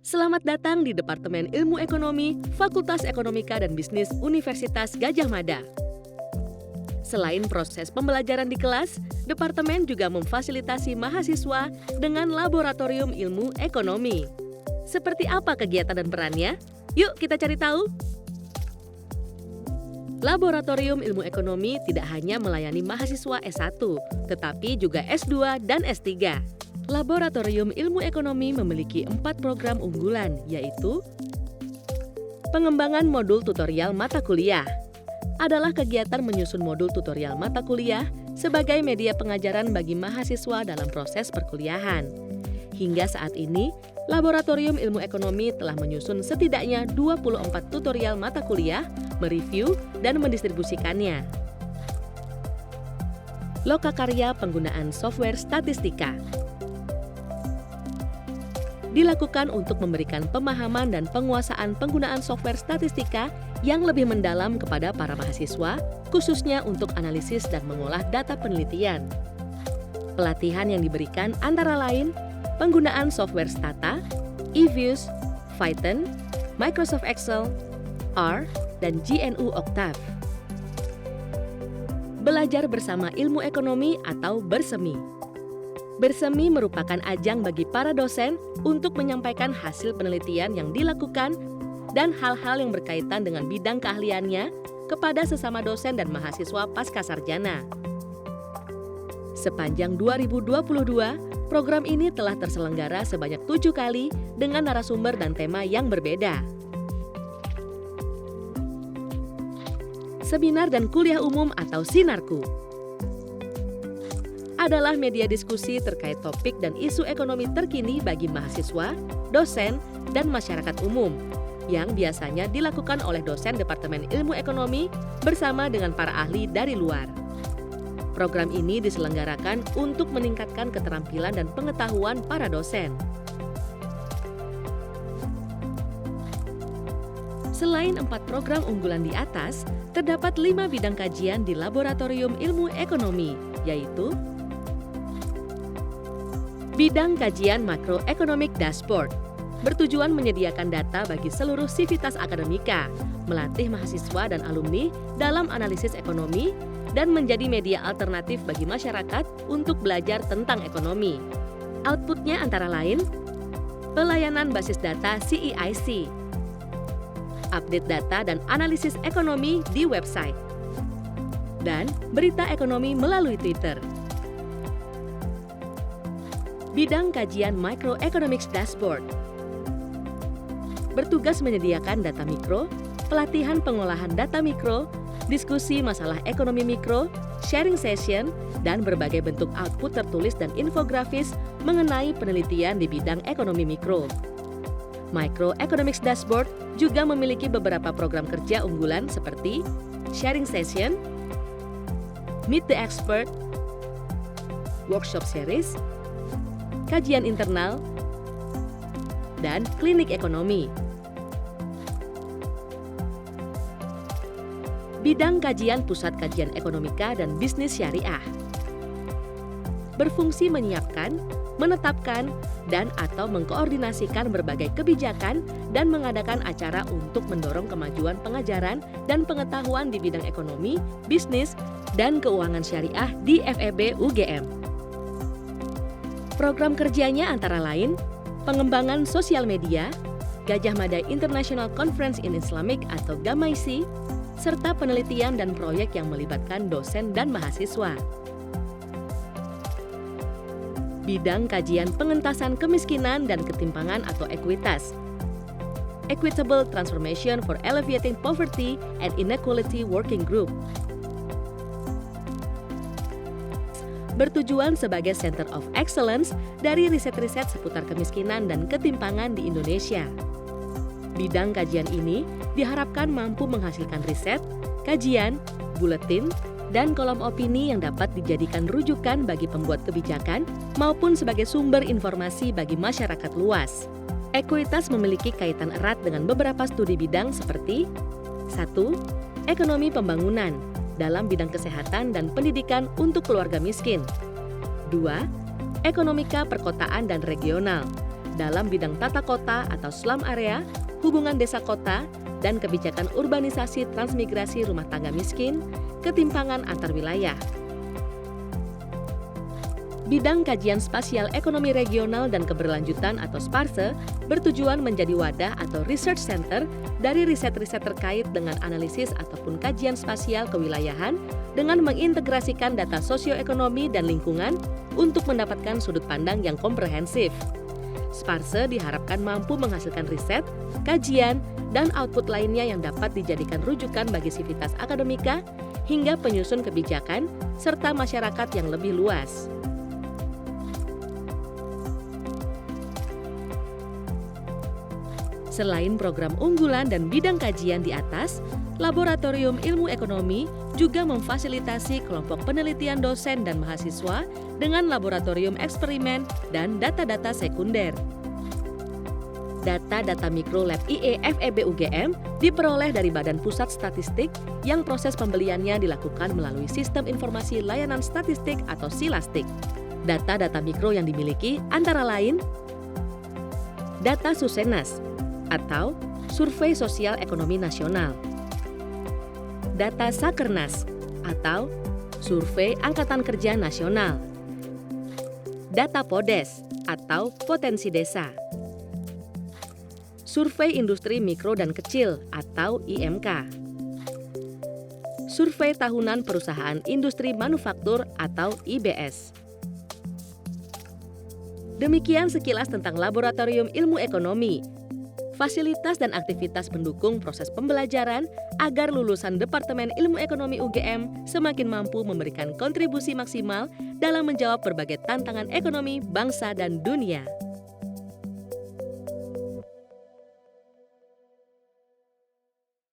Selamat datang di Departemen Ilmu Ekonomi, Fakultas Ekonomika dan Bisnis Universitas Gadjah Mada. Selain proses pembelajaran di kelas, Departemen juga memfasilitasi mahasiswa dengan laboratorium ilmu ekonomi. Seperti apa kegiatan dan perannya? Yuk kita cari tahu! Laboratorium Ilmu Ekonomi tidak hanya melayani mahasiswa S1, tetapi juga S2 dan S3. Laboratorium Ilmu Ekonomi memiliki 4 program unggulan, yaitu pengembangan modul tutorial mata kuliah. Adalah kegiatan menyusun modul tutorial mata kuliah sebagai media pengajaran bagi mahasiswa dalam proses perkuliahan. Hingga saat ini, Laboratorium Ilmu Ekonomi telah menyusun setidaknya 24 tutorial mata kuliah, mereview, dan mendistribusikannya. Lokakarya penggunaan software statistika dilakukan untuk memberikan pemahaman dan penguasaan penggunaan software statistika yang lebih mendalam kepada para mahasiswa, khususnya untuk analisis dan mengolah data penelitian. Pelatihan yang diberikan antara lain penggunaan software Stata, eViews, Python, Microsoft Excel, R, dan GNU Octave. Belajar bersama ilmu ekonomi atau bersemi. Bersemi merupakan ajang bagi para dosen untuk menyampaikan hasil penelitian yang dilakukan dan hal-hal yang berkaitan dengan bidang keahliannya kepada sesama dosen dan mahasiswa pascasarjana. Sepanjang 2022, program ini telah terselenggara sebanyak 7 kali dengan narasumber dan tema yang berbeda. Seminar dan kuliah umum atau Sinarku adalah media diskusi terkait topik dan isu ekonomi terkini bagi mahasiswa, dosen, dan masyarakat umum yang biasanya dilakukan oleh dosen Departemen Ilmu Ekonomi bersama dengan para ahli dari luar. Program ini diselenggarakan untuk meningkatkan keterampilan dan pengetahuan para dosen. Selain 4 program unggulan di atas, terdapat 5 bidang kajian di Laboratorium Ilmu Ekonomi, yaitu bidang kajian makroeconomic dashboard, bertujuan menyediakan data bagi seluruh sivitas akademika, melatih mahasiswa dan alumni dalam analisis ekonomi, dan menjadi media alternatif bagi masyarakat untuk belajar tentang ekonomi. Outputnya antara lain, pelayanan basis data CEIC, update data dan analisis ekonomi di website, dan berita ekonomi melalui Twitter. Bidang kajian Microeconomics Dashboard bertugas menyediakan data mikro, pelatihan pengolahan data mikro, diskusi masalah ekonomi mikro, sharing session, dan berbagai bentuk output tertulis dan infografis mengenai penelitian di bidang ekonomi mikro. Microeconomics Dashboard juga memiliki beberapa program kerja unggulan seperti sharing session, meet the expert, workshop series, kajian internal, dan klinik ekonomi. Bidang kajian Pusat Kajian Ekonomika dan Bisnis Syariah berfungsi menyiapkan, menetapkan, dan atau mengkoordinasikan berbagai kebijakan dan mengadakan acara untuk mendorong kemajuan pengajaran dan pengetahuan di bidang ekonomi, bisnis, dan keuangan syariah di FEB UGM. Program kerjanya antara lain pengembangan sosial media, Gadjah Mada International Conference in Islamic atau GAMIC, serta penelitian dan proyek yang melibatkan dosen dan mahasiswa. Bidang kajian pengentasan kemiskinan dan ketimpangan atau ekuitas, Equitable Transformation for Alleviating Poverty and Inequality Working Group, bertujuan sebagai Center of Excellence dari riset-riset seputar kemiskinan dan ketimpangan di Indonesia. Bidang kajian ini diharapkan mampu menghasilkan riset, kajian, buletin, dan kolom opini yang dapat dijadikan rujukan bagi pembuat kebijakan maupun sebagai sumber informasi bagi masyarakat luas. Ekuitas memiliki kaitan erat dengan beberapa studi bidang seperti 1. Ekonomi pembangunan dalam bidang kesehatan dan pendidikan untuk keluarga miskin. 2. Ekonomika perkotaan dan regional dalam bidang tata kota atau slum area, hubungan desa kota, dan kebijakan urbanisasi transmigrasi rumah tangga miskin, ketimpangan antar wilayah. Bidang Kajian Spasial Ekonomi Regional dan Keberlanjutan atau SPARSE bertujuan menjadi wadah atau research center dari riset-riset terkait dengan analisis ataupun kajian spasial kewilayahan dengan mengintegrasikan data sosioekonomi dan lingkungan untuk mendapatkan sudut pandang yang komprehensif. SPARSE diharapkan mampu menghasilkan riset, kajian, dan output lainnya yang dapat dijadikan rujukan bagi sivitas akademika hingga penyusun kebijakan serta masyarakat yang lebih luas. Selain program unggulan dan bidang kajian di atas, Laboratorium Ilmu Ekonomi juga memfasilitasi kelompok penelitian dosen dan mahasiswa dengan laboratorium eksperimen dan data-data sekunder. Data-data mikro Lab IE FEB UGM diperoleh dari Badan Pusat Statistik yang proses pembeliannya dilakukan melalui Sistem Informasi Layanan Statistik atau SILASTIK. Data-data mikro yang dimiliki antara lain data Susenas atau Survei Sosial Ekonomi Nasional, data Sakernas atau Survei Angkatan Kerja Nasional, data Podes atau Potensi Desa, Survei Industri Mikro dan Kecil atau IMK, Survei Tahunan Perusahaan Industri Manufaktur atau IBS. Demikian sekilas tentang Laboratorium Ilmu Ekonomi. Fasilitas dan aktivitas pendukung proses pembelajaran agar lulusan Departemen Ilmu Ekonomi UGM semakin mampu memberikan kontribusi maksimal dalam menjawab berbagai tantangan ekonomi bangsa dan dunia.